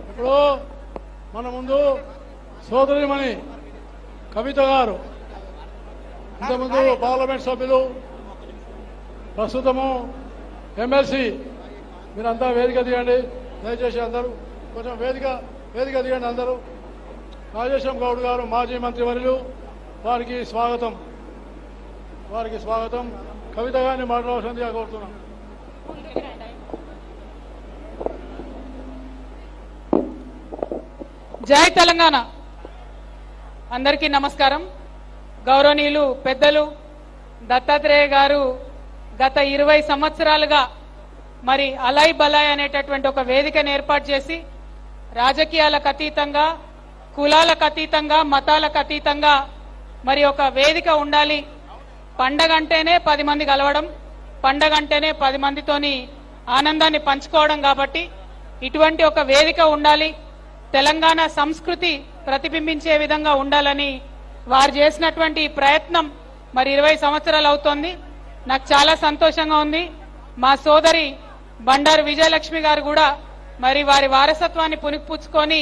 ఇప్పుడు మన ముందు సోదరిమణి కవిత గారు, ఇంతకుముందు పార్లమెంట్ సభ్యులు, ప్రస్తుతము ఎమ్మెల్సీ, మీరంతా వేదిక దిగండి దయచేసి. అందరూ కొంచెం వేదిక దిగండి అందరూ. రాజేశం గౌడ్ గారు మాజీ మంత్రివర్యులు, వారికి స్వాగతం. కవిత గారిని మాట్లాడాల్సిందిగా కోరుతున్నాం. జై తెలంగాణ. అందరికీ నమస్కారం. గౌరవనీయులు పెద్దలు దత్తాత్రేయ గారు గత 20 సంవత్సరాలుగా మరి అలై బలాయ్ అనేటటువంటి ఒక వేదికను ఏర్పాటు చేసి రాజకీయాలకు అతీతంగా, కులాలకు అతీతంగా, మతాలకు అతీతంగా మరి ఒక వేదిక ఉండాలి. పండగ అంటేనే 10 మంది కలవడం, పండగ అంటేనే 10 మందితోని ఆనందాన్ని పంచుకోవడం. కాబట్టి ఇటువంటి ఒక వేదిక ఉండాలి, తెలంగాణ సంస్కృతి ప్రతిబింబించే విధంగా ఉండాలని వారు చేసినటువంటి ప్రయత్నం మరి 20 సంవత్సరాలు అవుతోంది. నాకు చాలా సంతోషంగా ఉంది. మా సోదరి బండారు విజయలక్ష్మి గారు కూడా మరి వారి వారసత్వాన్ని పుణికిపుచ్చుకొని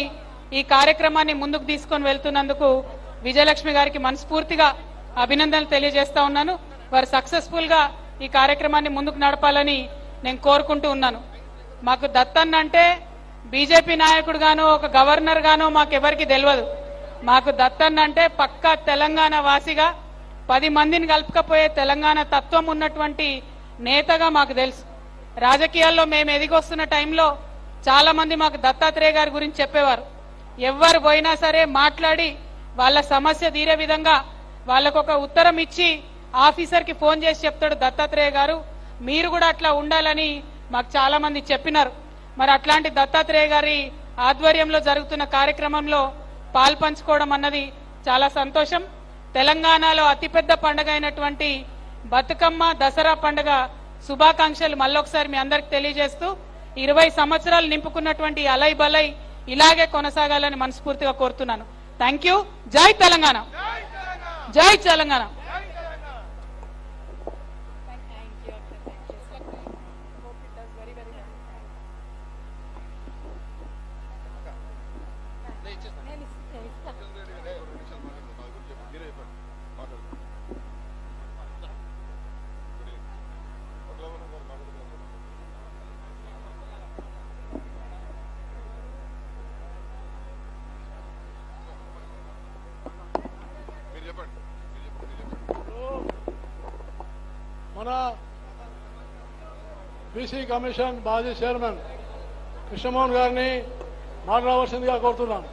ఈ కార్యక్రమాన్ని ముందుకు తీసుకొని వెళ్తున్నందుకు విజయలక్ష్మి గారికి మనస్ఫూర్తిగా అభినందనలు తెలియజేస్తా ఉన్నాను. వారు సక్సెస్ఫుల్ గా ఈ కార్యక్రమాన్ని ముందుకు నడపాలని నేను కోరుకుంటూ ఉన్నాను. మాకు దత్తన్న అంటే బీజేపీ నాయకుడు గానో ఒక గవర్నర్ గానో మాకెవరికి తెలియదు. మాకు దత్తన్న అంటే పక్కా తెలంగాణ వాసిగా 10 మందిని కలుపుకపోయే తెలంగాణ తత్వం ఉన్నటువంటి నేతగా మాకు తెలుసు. రాజకీయాల్లో మేము ఎదిగొస్తున్న టైంలో చాలా మంది మాకు దత్తాత్రేయ గారి గురించి చెప్పేవారు. ఎవరు పోయినా సరే మాట్లాడి వాళ్ళ సమస్య తీరే విధంగా వాళ్ళకు ఒక ఉత్తరం ఇచ్చి ఆఫీసర్కి ఫోన్ చేసి చెప్తాడు దత్తాత్రేయ గారు, మీరు కూడా అట్లా ఉండాలని మాకు చాలా మంది చెప్పినారు. మరి అట్లాంటి దత్తాత్రేయ గారి ఆధ్వర్యంలో జరుగుతున్న కార్యక్రమంలో పాల్పంచుకోవడం అన్నది చాలా సంతోషం. తెలంగాణలో అతిపెద్ద పండుగ అయినటువంటి బతుకమ్మ దసరా పండుగ శుభాకాంక్షలు మళ్ళొకసారి మీ అందరికి తెలియజేస్తూ 20 సంవత్సరాలు నింపుకున్నటువంటి అలై బలై ఇలాగే కొనసాగాలని మనస్ఫూర్తిగా కోరుతున్నాను. Thank you. జై తెలంగాణ. జై తెలంగాణ. మన బీసీ కమిషన్ మాజీ చైర్మన్ కృష్ణమోహన్ గారిని మాట్లాడవలసిందిగా కోరుతున్నాను.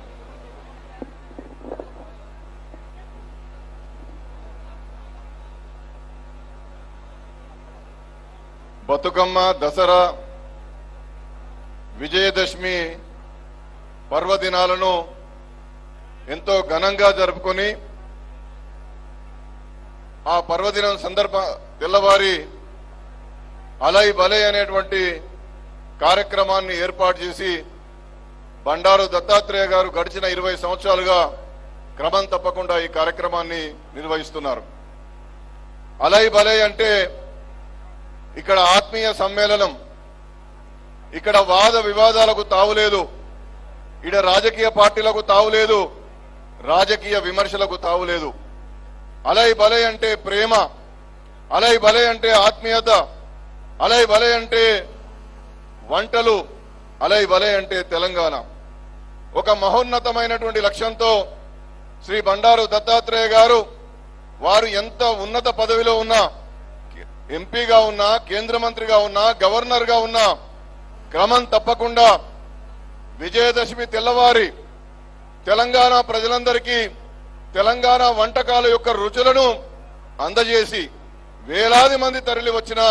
బతుకమ్మ, దసరా, విజయదశమి పర్వదినాలను ఎంతో ఘనంగా జరుపుకొని ఆ పర్వదినం తెల్లవారి అలై బలై అనేటువంటి కార్యక్రమాన్ని ఏర్పాటు చేసి బండారు దత్తాత్రేయ గారు గడిచిన 20 సంవత్సరాలుగా క్రమం తప్పకుండా ఈ కార్యక్రమాన్ని నిర్వహిస్తున్నారు. అలై బలై అంటే ఇక్కడ ఆత్మీయ సమ్మేళనం, ఇక్కడ వాద వివాదాలకు తావులేదు, ఇక్కడ రాజకీయ పార్టీలకు తావులేదు, రాజకీయ విమర్శలకు తావులేదు. అలై బలై అంటే ప్రేమ, అలై బలై అంటే ఆత్మీయత, అలై బలై అంటే వంటలు, అలై బలై అంటే తెలంగాణ. ఒక మహోన్నతమైనటువంటి లక్ష్యంతో శ్రీ బండారు దత్తాత్రేయ గారు వారు ఎంత ఉన్నత పదవిలో ఉన్నా, ఎంపీగా ఉన్నా, కేంద్ర మంత్రిగా ఉన్నా, గవర్నర్ గా ఉన్నా క్రమం తప్పకుండా విజయదశమి తెల్లవారి తెలంగాణ ప్రజలందరికీ తెలంగాణ వంటకాల యొక్క రుచులను అందజేసి వేలాది మంది తరలి వచ్చిన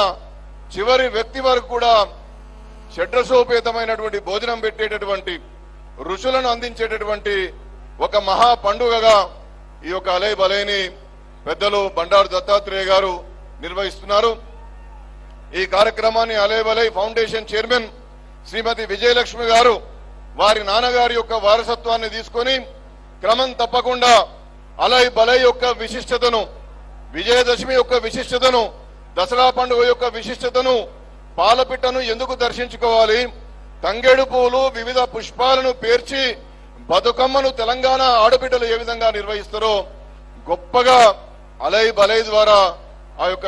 చివరి వ్యక్తి వరకు కూడా షడ్రసోపేతమైనటువంటి భోజనం పెట్టేటటువంటి రుచులను అందించేటటువంటి ఒక మహా పండుగగా ఈ యొక్క అలై బలైని పెద్దలు బండారు దత్తాత్రేయ గారు నిర్వహిస్తున్నారు. ఈ కార్యక్రమాన్ని అలై బలై ఫౌండేషన్ చైర్మన్ శ్రీమతి విజయలక్ష్మి గారు వారి నాన్నగారి యొక్క వారసత్వాన్ని తీసుకొని క్రమం తప్పకుండా అలై బలై యొక్క విశిష్టతను, విజయదశమి యొక్క విశిష్టతను, దసరా పండుగ యొక్క విశిష్టతను పాలపిట్టను ఎందుకు దర్శించుకోవాలి, తంగేడు పూలు వివిధ పుష్పాలను పేర్చి బతుకమ్మను తెలంగాణ ఆడబిడ్డలు ఏ విధంగా నిర్వహిస్తారో గొప్పగా అలై బలై ద్వారా ఆ యొక్క